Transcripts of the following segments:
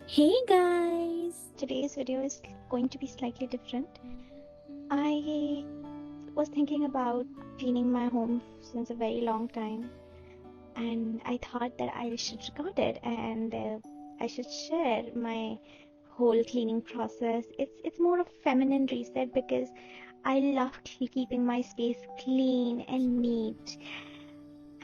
Hey guys! Today's video is going to be slightly different. I was thinking about cleaning my home since a very long time, and I thought that I should record it and I should share my whole cleaning process. It's more of feminine reset because I love keeping my space clean and neat.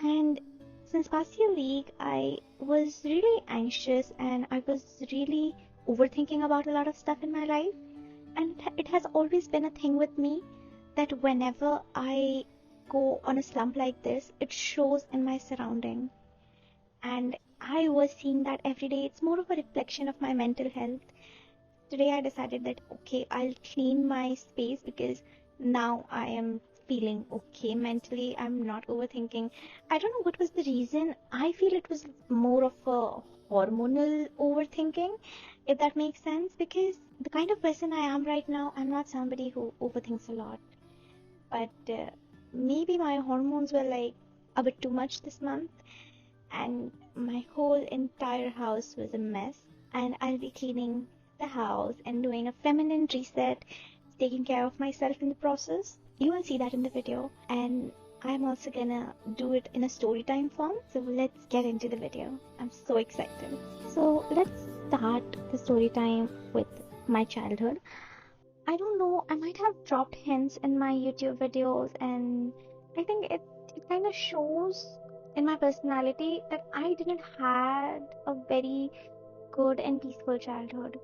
And since past year week, I was really anxious and I was really overthinking about a lot of stuff in my life. And it has always been a thing with me that whenever I go on a slump like this, it shows in my surrounding. And I was seeing that every day. It's more of a reflection of my mental health. Today I decided that okay, I'll clean my space because now I am feeling okay mentally. I'm not overthinking. I don't know what was the reason. I feel it was more of a hormonal overthinking, if that makes sense, because the kind of person I am right now, I'm not somebody who overthinks a lot. But maybe my hormones were like a bit too much this month, and my whole entire house was a mess. And I'll be cleaning the house and doing a feminine reset, taking care of myself in the process. You will see that in the video. And I'm also gonna do it in a story time form. So let's get into the video. I'm so excited. So let's start the story time with my childhood. I don't know, I might have dropped hints in my YouTube videos, and I think it kind of shows in my personality that I didn't had a very good and peaceful childhood.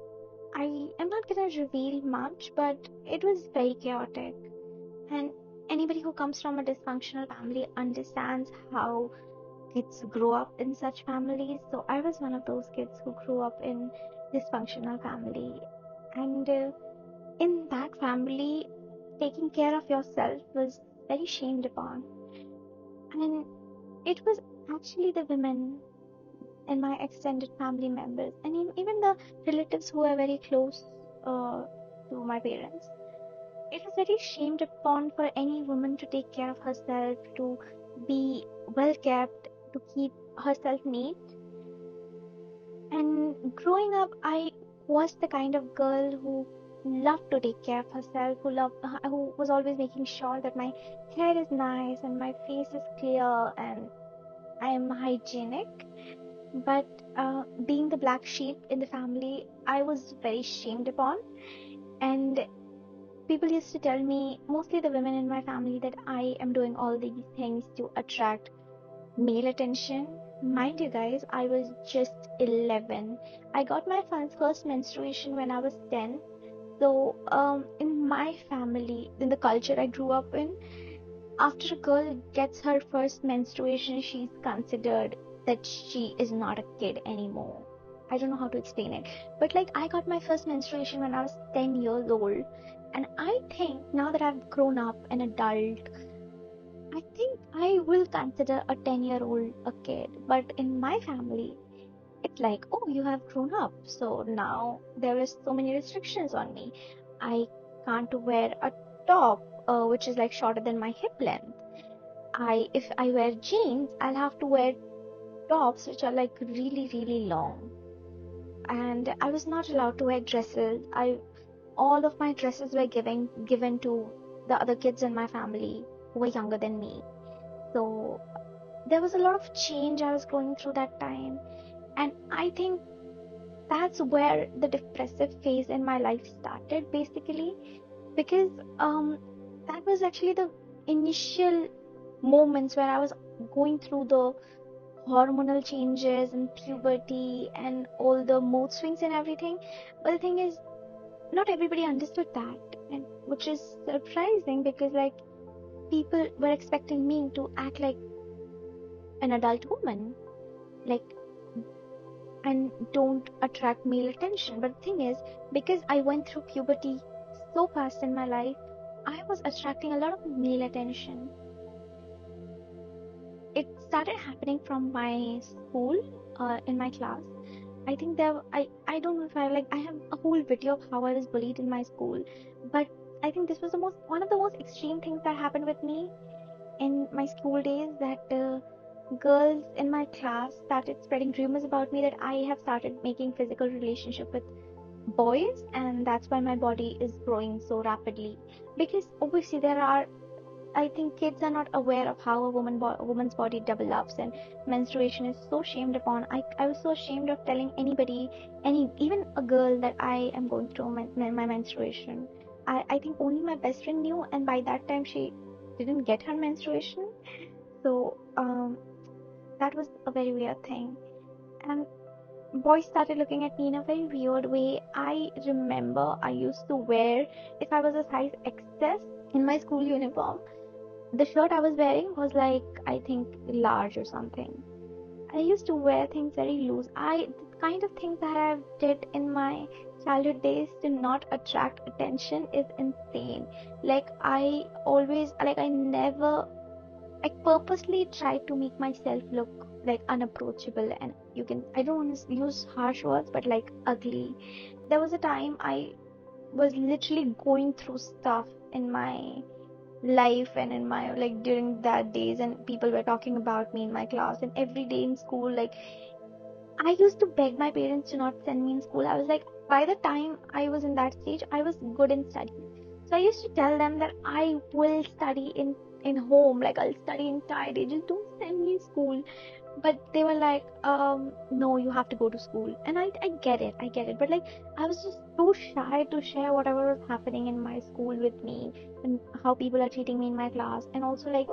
I am not gonna reveal much, but it was very chaotic. And anybody who comes from a dysfunctional family understands how kids grow up in such families. So I was one of those kids who grew up in dysfunctional family. And in that family, taking care of yourself was very shamed upon. And it was actually the women and my extended family members, and even the relatives who were very close to my parents. It was very shamed upon for any woman to take care of herself, to be well kept, to keep herself neat. And growing up, I was the kind of girl who loved to take care of herself, who was always making sure that my hair is nice and my face is clear and I am hygienic. But being the black sheep in the family, I was very shamed upon. And people used to tell me, mostly the women in my family, that I am doing all these things to attract male attention. Mind you guys, I was just 11. I got my first menstruation when I was 10. So, in my family, in the culture I grew up in, after a girl gets her first menstruation, she's considered that she is not a kid anymore. I don't know how to explain it. But like, I got my first menstruation when I was 10 years old. And I think now that I've grown up, an adult, I think I will consider a 10-year-old a kid, but in my family, it's like, oh, you have grown up. So now there is so many restrictions on me. I can't wear a top, which is like shorter than my hip length. If I wear jeans, I'll have to wear tops which are like really, really long. And I was not allowed to wear dresses. All of my dresses were given to the other kids in my family who were younger than me. So there was a lot of change I was going through that time. And I think that's where the depressive phase in my life started, basically, because um, that was actually the initial moments where I was going through the hormonal changes and puberty and all the mood swings and everything. But the thing is, not everybody understood that, and which is surprising because like people were expecting me to act like an adult woman, like, and don't attract male attention. But the thing is, because I went through puberty so fast in my life, I was attracting a lot of male attention. It started happening from my school, in my class. I think I don't know if I have a whole video of how I was bullied in my school, but I think this was the most one of the most extreme things that happened with me in my school days, that girls in my class started spreading rumors about me that I have started making physical relationship with boys, and that's why my body is growing so rapidly. Because obviously there are, I think kids are not aware of how a woman's body develops, and menstruation is so shamed upon. I was so ashamed of telling anybody, even a girl, that I am going through my menstruation. I think only my best friend knew, and by that time she didn't get her menstruation. So that was a very weird thing. And boys started looking at me in a very weird way. I remember I used to wear, if I was a size XS in my school uniform, the shirt I was wearing was like, I think, large or something. I used to wear things very loose. The kind of things that I did in my childhood days to not attract attention is insane. Like, I never, I purposely tried to make myself look like unapproachable, and I don't want to use harsh words, but like ugly. There was a time I was literally going through stuff in my life and in my, like, during that days, and people were talking about me in my class and every day in school. Like, I used to beg my parents to not send me in school. I was like, by the time I was in that stage, I was good in studies. So I used to tell them that I will study in home, like I'll study entire day. Just don't send me in school. But they were like, no, you have to go to school. And I get it, I get it. But like, I was just too shy to share whatever was happening in my school with me, and how people are treating me in my class. And also, like,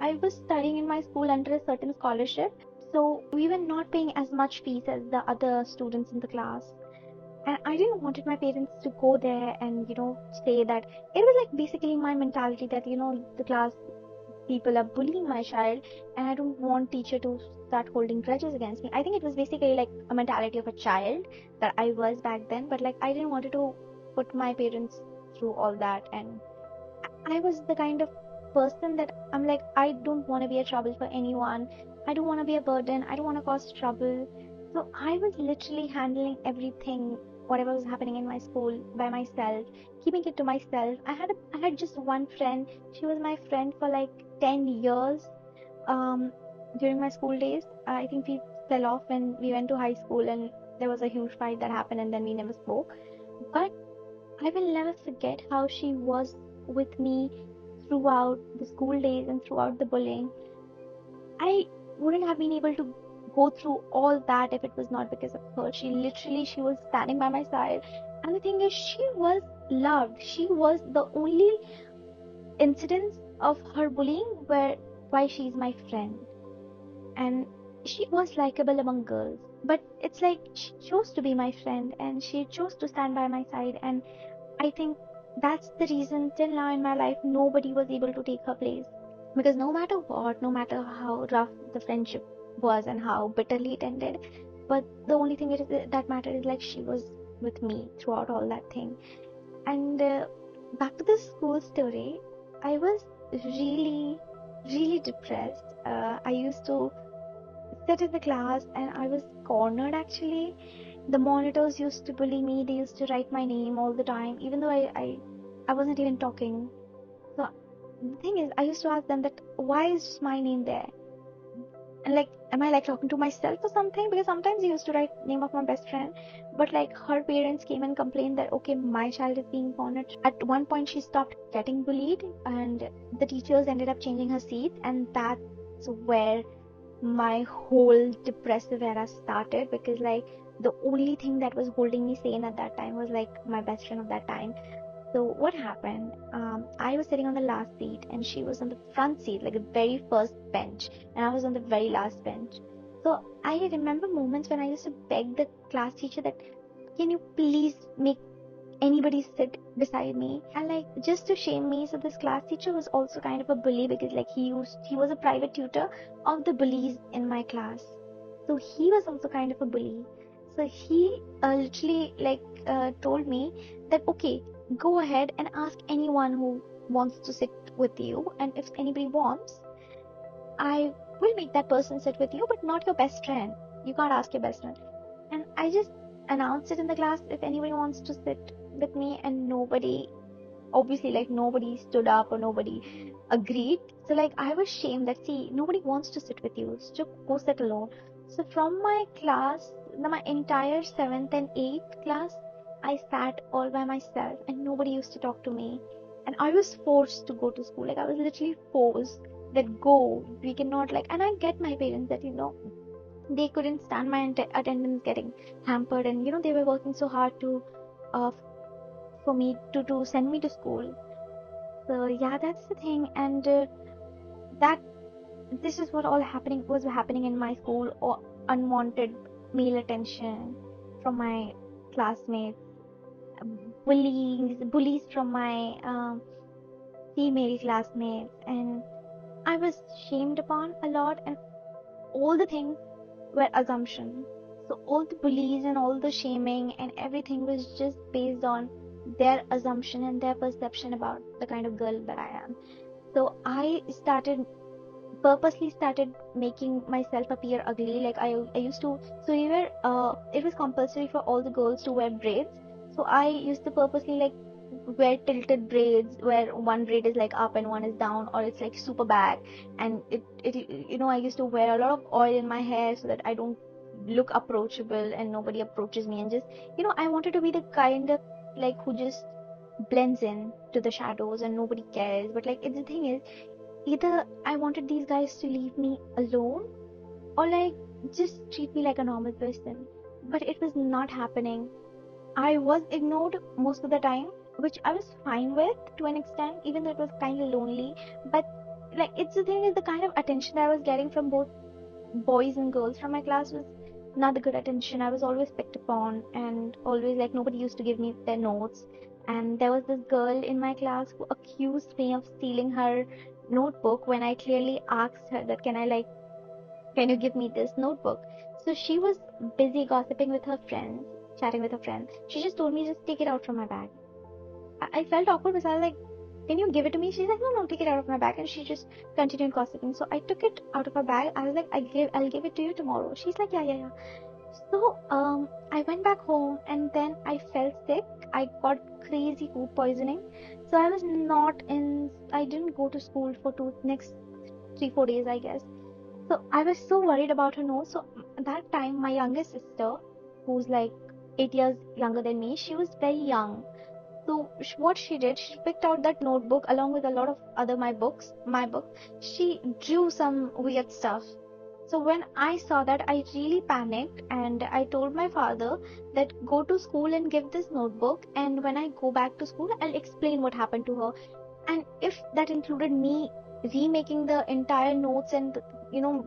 I was studying in my school under a certain scholarship, so we were not paying as much fees as the other students in the class. And I didn't wanted my parents to go there and, say that. It was like basically my mentality that, the class people are bullying my child, and I don't want teacher to start holding grudges against me. I think it was basically like a mentality of a child that I was back then, but like I didn't want to put my parents through all that. And I was the kind of person that I'm like, I don't want to be a trouble for anyone. I don't want to be a burden. I don't want to cause trouble. So I was literally handling everything, whatever was happening in my school, by myself, keeping it to myself. I had just one friend. She was my friend for like 10 years. Um, During my school days, I think we fell off when we went to high school, and there was a huge fight that happened, and then we never spoke. But I will never forget how she was with me throughout the school days and throughout the bullying. I wouldn't have been able to go through all that if it was not because of her. She was standing by my side. And the thing is, she was loved. She was the only incidence of her bullying where why she's my friend. And she was likable among girls. But it's like she chose to be my friend, and she chose to stand by my side. And I think that's the reason till now in my life nobody was able to take her place. Because no matter what, no matter how rough the friendship was and how bitterly it ended, but the only thing that mattered is like she was with me throughout all that thing. And back to the school story, I was really, really depressed. I used to sit in the class and I was cornered actually. The monitors used to bully me. They used to write my name all the time, even though I wasn't even talking. So the thing is, I used to ask them that why is my name there? And like, am I like talking to myself or something? Because sometimes they used to write name of my best friend, but like her parents came and complained that okay, my child is being cornered. At one point, she stopped getting bullied, and the teachers ended up changing her seat, and that's where my whole depressive era started. Because like the only thing that was holding me sane at that time was like my best friend of that time. So what happened? I was sitting on the last seat and she was on the front seat, like the very first bench, and I was on the very last bench. So I remember moments when I used to beg the class teacher that, can you please make anybody sit beside me? And like just to shame me, so this class teacher was also kind of a bully, because like he was a private tutor of the bullies in my class. So he was also kind of a bully. So he literally told me that okay, go ahead and ask anyone who wants to sit with you, and if anybody wants, I will make that person sit with you, but not your best friend. You can't ask your best friend. And I just announced it in the class if anybody wants to sit with me, and nobody obviously like nobody stood up or nobody agreed. So like I was shamed that see nobody wants to sit with you, so go sit alone. So from my class, my entire 7th and 8th class, I sat all by myself and nobody used to talk to me. And I was forced to go to school. Like I was literally forced that go, we cannot like, and I get my parents that, they couldn't stand my attendance getting hampered, and they were working so hard to uh, for me to send me to school. So yeah, that's the thing. And that this is what all happening was happening in my school, or unwanted male attention from my classmates, bullies from my female classmates, and I was shamed upon a lot, and all the things were assumptions. So all the bullies and all the shaming and everything was just based on their assumption and their perception about the kind of girl that I am. So I purposely started making myself appear ugly. Like I used to, so it was compulsory for all the girls to wear braids. So I used to purposely like wear tilted braids where one braid is like up and one is down, or it's like super back. And I used to wear a lot of oil in my hair so that I don't look approachable and nobody approaches me. And just, I wanted to be the kind of like who just blends in to the shadows and nobody cares. But like the thing is, either I wanted these guys to leave me alone or like just treat me like a normal person. But it was not happening. I was ignored most of the time, which I was fine with to an extent, even though it was kind of lonely. But like, it's the thing is, the kind of attention that I was getting from both boys and girls from my class was not the good attention. I was always picked upon, and always like nobody used to give me their notes. And there was this girl in my class who accused me of stealing her notebook when I clearly asked her that can you give me this notebook? So she was busy gossiping with her friends, chatting with her friends. She just told me, just take it out from my bag. I felt awkward because I was like, can you give it to me? She's like, no, no, take it out of my bag. And she just continued gossiping. So I took it out of her bag. I was like, I'll give it to you tomorrow. She's like, yeah, yeah, yeah. So I went back home and then I felt sick. I got crazy food poisoning. So I didn't go to school for next 3-4 days, I guess. So I was so worried about her nose. So at that time, my youngest sister, who's like 8 years younger than me, she was very young. So what she did, she picked out that notebook along with a lot of other my book. She drew some weird stuff. So when I saw that, I really panicked and I told my father that go to school and give this notebook, and when I go back to school, I'll explain what happened to her. And if that included me remaking the entire notes and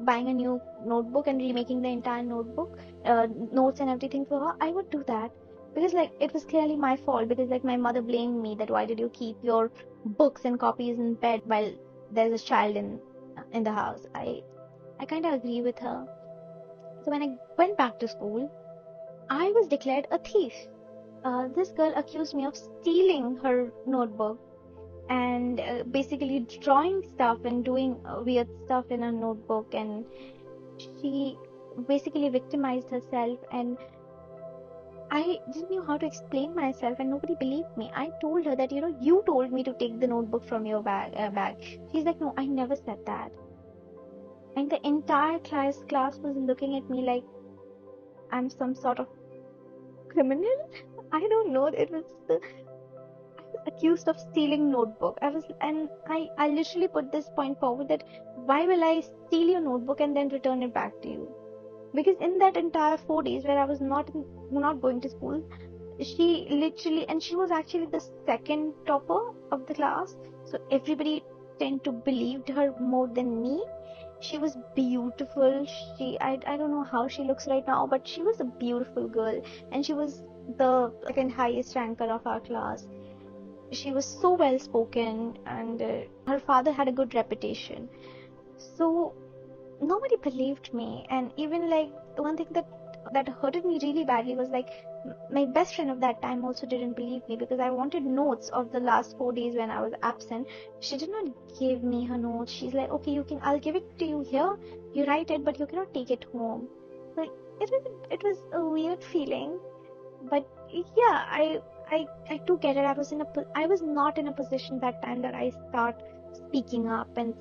buying a new notebook and remaking the entire notebook, notes and everything for her, I would do that. Because like it was clearly my fault, because like my mother blamed me that why did you keep your books and copies in bed while there's a child in the house. I kind of agree with her. So when I went back to school, I was declared a thief. This girl accused me of stealing her notebook and basically drawing stuff and doing weird stuff in her notebook, and she basically victimized herself. And I didn't know how to explain myself, and nobody believed me. I told her that you told me to take the notebook from your bag. She's like, no, I never said that. And the entire class was looking at me like I'm some sort of criminal. I don't know. I was accused of stealing notebook. I literally put this point forward that why will I steal your notebook and then return it back to you? Because in that entire 4 days where I was not going to school, she literally, and she was actually the second topper of the class, so everybody tend to believed her more than me. She was beautiful. I don't know how she looks right now, but she was a beautiful girl, and she was the second highest ranker of our class. She was so well spoken, and her father had a good reputation. So nobody believed me. And even like the one thing that hurted me really badly was like my best friend of that time also didn't believe me, because I wanted notes of the last 4 days when I was absent. She did not give me her notes. She's like, okay, I'll give it to you here, you write it, but you cannot take it home. Like it was a weird feeling. But yeah, I do get it. I was not in a position that time that I start speaking up and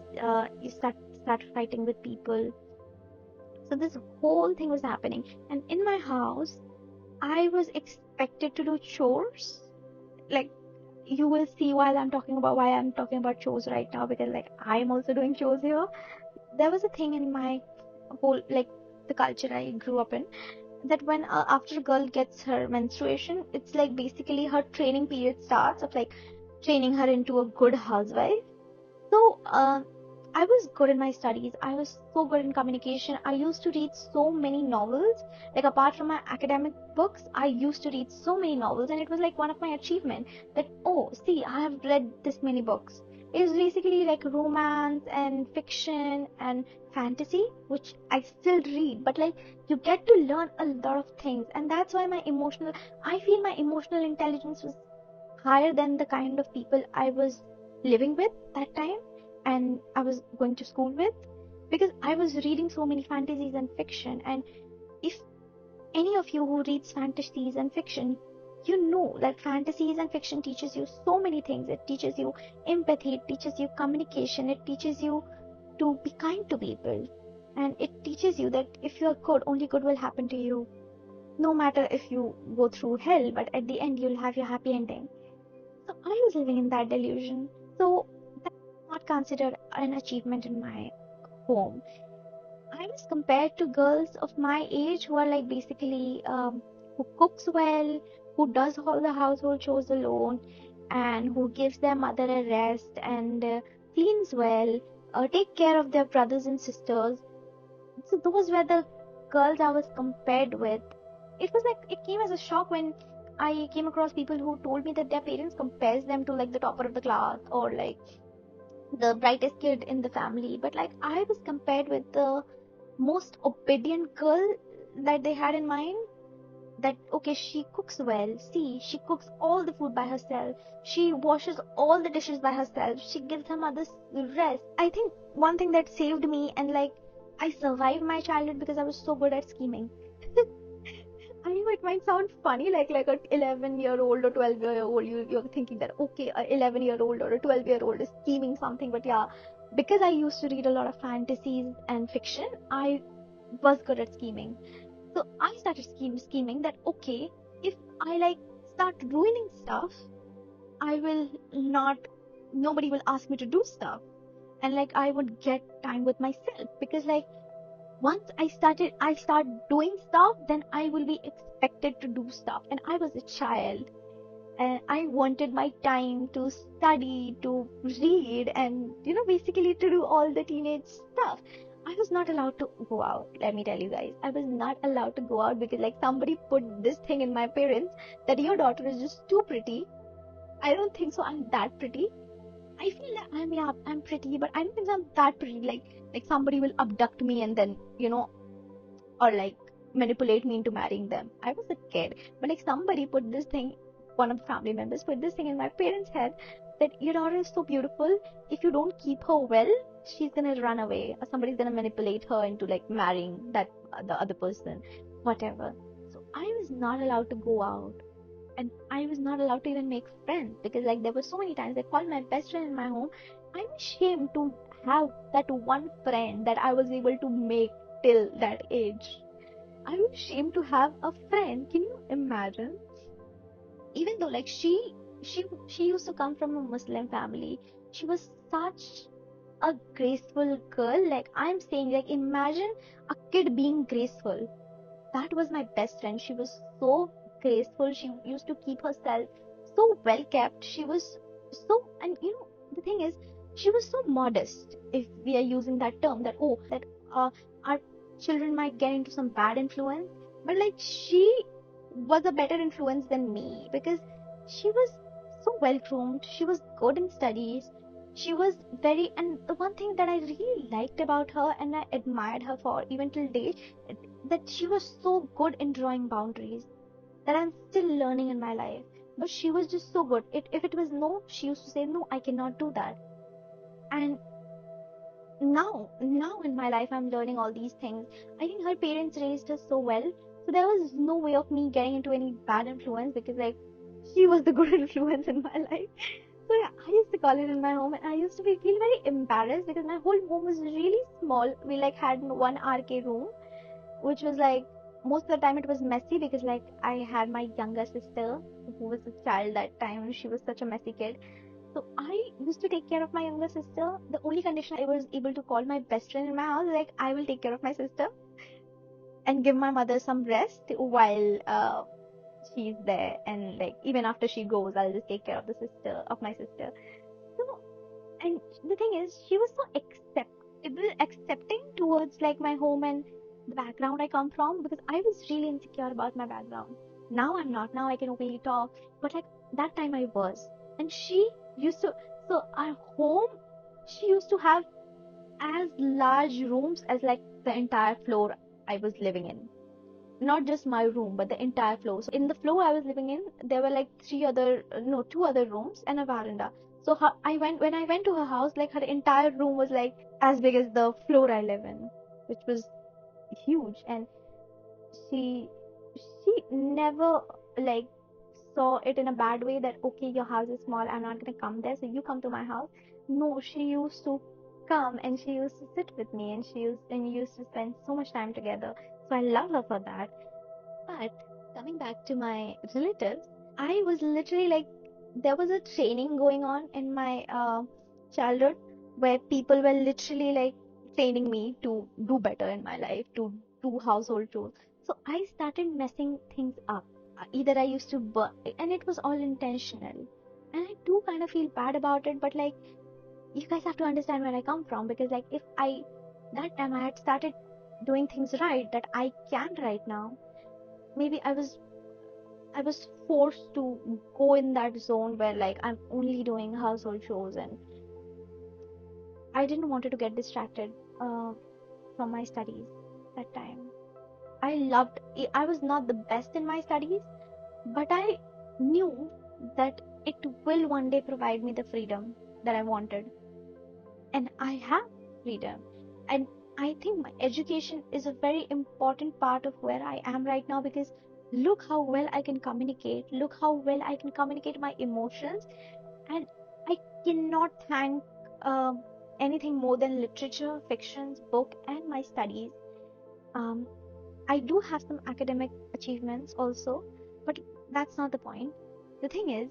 you start fighting with people. So this whole thing was happening, and in my house, I was expected to do chores. Like, you will see why I'm talking about chores right now, because like I'm also doing chores here. There was a thing in my whole, like, the culture I grew up in, that when after a girl gets her menstruation, it's like basically her training period starts of like training her into a good housewife. So I was good in my studies. I was so good in communication. I used to read so many novels. Like, apart from my academic books, I used to read so many novels, and it was like one of my achievement that, oh, see, I have read this many books. It was basically like romance and fiction and fantasy, which I still read, but like you get to learn a lot of things, and that's why I feel my emotional intelligence was higher than the kind of people I was living with that time and I was going to school with, because I was reading so many fantasies and fiction. And if any of you who reads fantasies and fiction, you know that fantasies and fiction teaches you so many things. It teaches you empathy, it teaches you communication, it teaches you to be kind to people, and it teaches you that if you are good, only good will happen to you. No matter if you go through hell, but at the end you'll have your happy ending. So I was living in that delusion. So that's not considered an achievement in my home. I was compared to girls of my age who are like basically who cooks well, who does all the household chores alone, and who gives their mother a rest and cleans well, take care of their brothers and sisters. So those were the girls I was compared with. It was like it came as a shock when I came across people who told me that their parents compares them to like the topper of the class or like the brightest kid in the family. But like I was compared with the most obedient girl that they had in mind. That okay, she cooks well. See, she cooks all the food by herself. She washes all the dishes by herself. She gives her mother rest. I think one thing that saved me and like I survived my childhood because I was so good at scheming. I know it might sound funny, like a 11-year-old or 12-year-old, you're thinking that okay, a 11-year-old or a 12-year-old is scheming something, but yeah, because I used to read a lot of fantasies and fiction, I was good at scheming. So I started scheming that okay, if I like start ruining stuff, I will not, nobody will ask me to do stuff, and like I would get time with myself, because like once I start doing stuff, then I will be expected to do stuff. And I was a child and I wanted my time to study, to read, and basically to do all the teenage stuff. I was not allowed to go out, let me tell you guys. I was not allowed to go out because like somebody put this thing in my parents that your daughter is just too pretty. I don't think so I'm that pretty. I feel that I'm pretty, but I don't think I'm that pretty. Like somebody will abduct me and then or like manipulate me into marrying them. I was a kid, but like somebody put this thing, one of the family members put this thing in my parents' head that your daughter is so beautiful. If you don't keep her well, she's gonna run away, or somebody's gonna manipulate her into like marrying that the other person, whatever. So I was not allowed to go out, and I was not allowed to even make friends because like there were so many times I called my best friend in my home. I'm ashamed to have that one friend that I was able to make till that age. I was ashamed to have a friend. Can you imagine? Even though like she used to come from a Muslim family, she was such a graceful girl. Like I'm saying, like imagine a kid being graceful. That was my best friend. She was so graceful. She used to keep herself so well kept. She was so, and the thing is, she was so modest. If we are using that term, that oh, that our children might get into some bad influence, but like she was a better influence than me because she was so well groomed. She was good in studies. She was very, and the one thing that I really liked about her and I admired her for even till date, that she was so good in drawing boundaries that I'm still learning in my life. But she was just so good. If it was no, she used to say, no, I cannot do that. And now in my life, I'm learning all these things. I think her parents raised her so well. So there was no way of me getting into any bad influence because, like, she was the good influence in my life. So yeah, I used to call it in my home, and I used to feel very embarrassed because my whole home was really small. We like had one RK room, which was like most of the time it was messy because like I had my younger sister who was a child that time. She was such a messy kid. So I used to take care of my younger sister. The only condition I was able to call my best friend in my house, like I will take care of my sister and give my mother some rest while she's there, and like even after she goes, I'll just take care of the sister of my sister. So, and the thing is, she was so accepting towards like my home and the background I come from, because I was really insecure about my background. Now I'm not. Now I can openly talk, but like that time I was. And she used to, so our home, she used to have as large rooms as like the entire floor I was living in. Not just my room, but the entire floor. So in the floor I was living in, there were like two other rooms and a veranda. So when I went to her house, like her entire room was like as big as the floor I live in, which was huge. And she she never like saw it in a bad way that okay, your house is small, I'm not gonna come there, so you come to my house. No, she used to come and she used to sit with me, and used to spend so much time together. So I love her for that. But coming back to my relatives, I was literally like, there was a training going on in my childhood where people were literally like training me to do better in my life, to do household chores. So I started messing things up. Either I used to burn, and it was all intentional. And I do kind of feel bad about it, but like, you guys have to understand where I come from, because like, if I, that time I had started doing things right that I can right now, maybe I was forced to go in that zone where like I'm only doing household chores, and I didn't want to get distracted from my studies that time. I was not the best in my studies, but I knew that it will one day provide me the freedom that I wanted, and I have freedom. And I think my education is a very important part of where I am right now, because look how well I can communicate, look how well I can communicate my emotions. And I cannot thank anything more than literature, fictions, book, and my studies. Um, I do have some academic achievements also, but that's not the point. The thing is,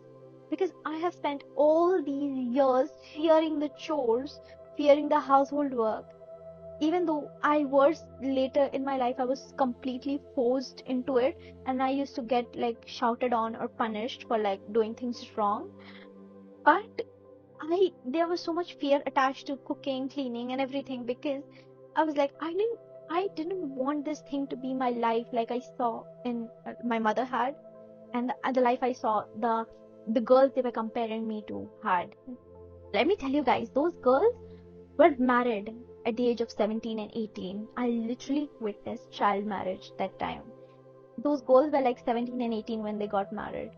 because I have spent all these years fearing the chores, fearing the household work, even though I was later in my life, I was completely forced into it, and I used to get like shouted on or punished for like doing things wrong. But there was so much fear attached to cooking, cleaning, and everything, because I was like, I didn't want this thing to be my life like I saw in my mother had, and the life I saw the girls they were comparing me to had. Let me tell you guys, those girls were married at the age of 17 and 18. I literally witnessed child marriage that time. Those girls were like 17 and 18 when they got married.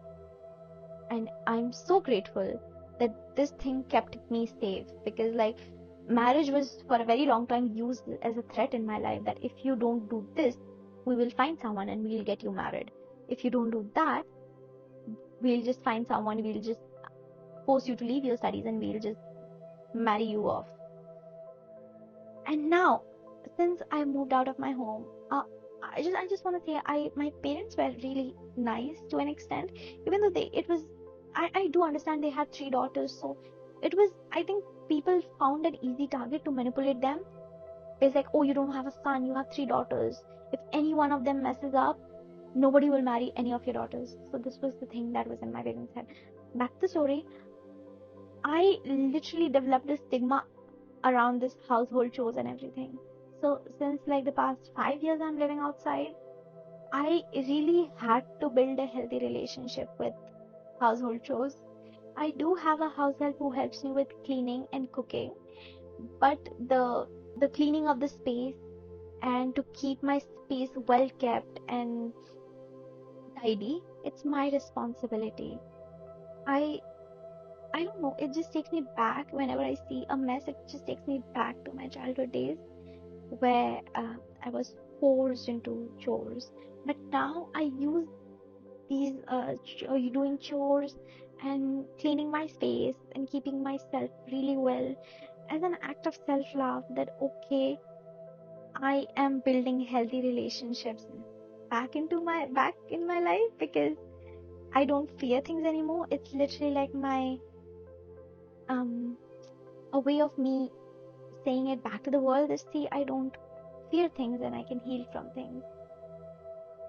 And I'm so grateful that this thing kept me safe, because like marriage was for a very long time used as a threat in my life, that if you don't do this, we will find someone and we'll get you married. If you don't do that, we'll just find someone, we'll just force you to leave your studies and we'll just marry you off. And now, since I moved out of my home, I just want to say, my parents were really nice to an extent, even though I do understand they had three daughters, so it was, I think people found an easy target to manipulate them. It's like, oh, you don't have a son, you have three daughters. If any one of them messes up, nobody will marry any of your daughters. So this was the thing that was in my parents' head. Back to the story. I literally developed a stigma around this household chores and everything. So since like the past 5 years I'm living outside, I really had to build a healthy relationship with household chores. I do have a house help who helps me with cleaning and cooking, but the cleaning of the space and to keep my space well kept and tidy, it's my responsibility. I I don't know, it just takes me back whenever I see a mess, it just takes me back to my childhood days where I was forced into chores. But now I use these doing chores and cleaning my space and keeping myself really well as an act of self-love, that okay, I am building healthy relationships back in my life, because I don't fear things anymore. It's literally like my um a way of me saying it back to the world is, see, I don't fear things and I can heal from things.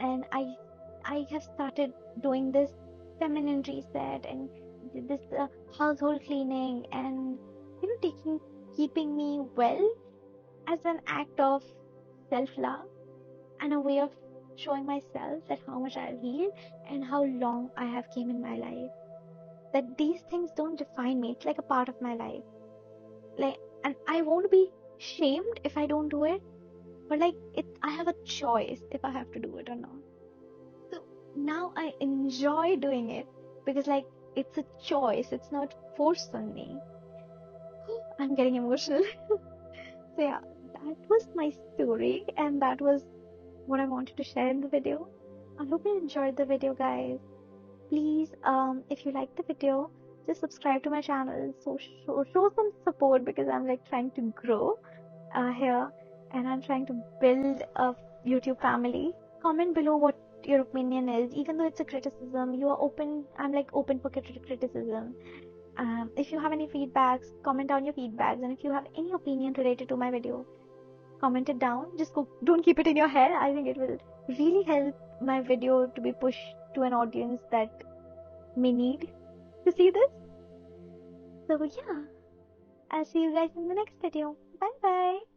And I have started doing this feminine reset and this household cleaning, and taking keeping me well as an act of self-love and a way of showing myself that how much I've healed and how long I have came in my life. That these things don't define me. It's like a part of my life. Like, and I won't be shamed if I don't do it, but like I have a choice if I have to do it or not. So now I enjoy doing it because like it's a choice. It's not forced on me. I'm getting emotional. So yeah, that was my story, and that was what I wanted to share in the video. I hope you enjoyed the video, guys. Please, if you like the video, just subscribe to my channel. So show some support, because I'm like trying to grow here, and I'm trying to build a YouTube family. Comment below what your opinion is. Even though it's a criticism, you are open. I'm like open for criticism. If you have any feedbacks, comment down your feedbacks, and if you have any opinion related to my video, comment it down. Just don't keep it in your head. I think it will really help my video to be pushed to an audience that may need to see this. So yeah, I'll see you guys in the next video. Bye bye.